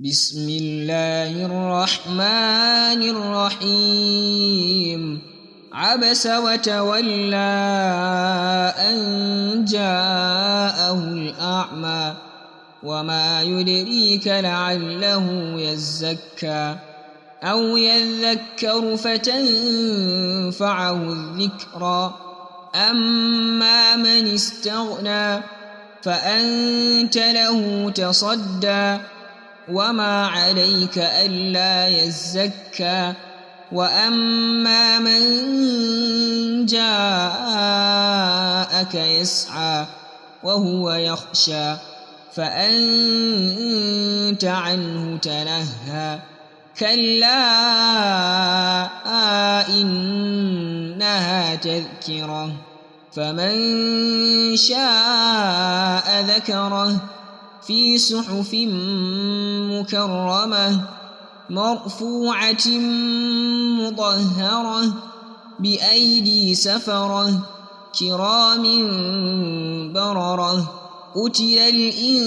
بسم الله الرحمن الرحيم عبس وتولى أن جاءه الأعمى وما يدريك لعله يزكى أو يذكر فتنفعه الذكرى أما من استغنى فأنت له تصدى وما عليك ألا يزكى وأما من جاءك يسعى وهو يخشى فأنت عنه تلهى كلا إنها تذكرة فمن شاء ذكره في صحف مكرمة مرفوعة مطهرة بأيدي سفرة كرام بررة قتل الإنسان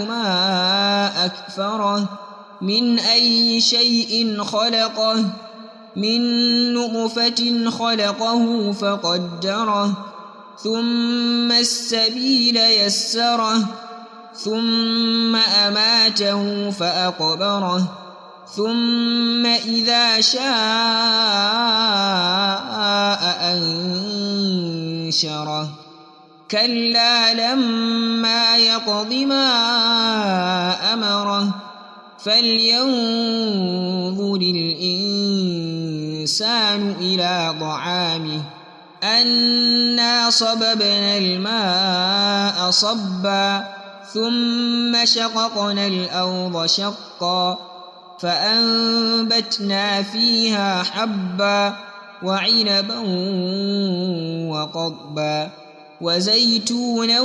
ما أكفره من أي شيء خلقه من نطفة خلقه فقدره ثم السبيل يسره ثم أماته فأقبره ثم إذا شاء أنشره كلا لما يقض ما أمره فلينظر الإنسان إلى طعامه أنا صببنا الماء صبا ثم شققنا الأرض شقا فأنبتنا فيها حبا وعنبا وقضبا وزيتونا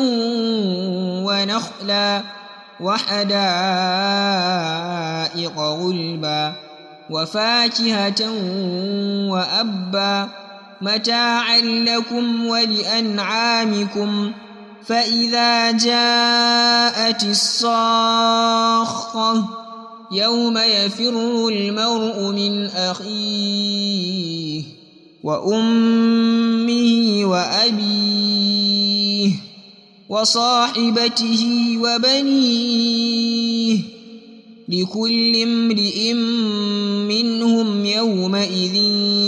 ونخلا وحدائق غلبا وفاكهة وأبا متاعا لكم ولأنعامكم فإذا جاءت الصاخة يوم يفر المرء من أخيه وأمه وأبيه وصاحبته وبنيه لكل امرئ منهم يومئذ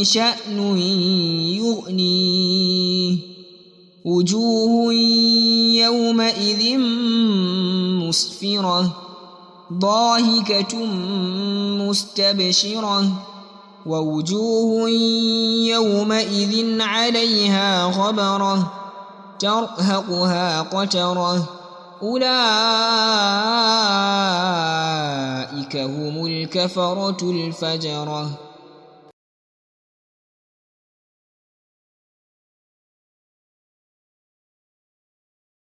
شأن يغنيه وجوه يومئذ مسفرة ضاحكة مستبشرة ووجوه يومئذ عليها غبرة ترهقها قترة أولئك هم الكفرة الفجرة.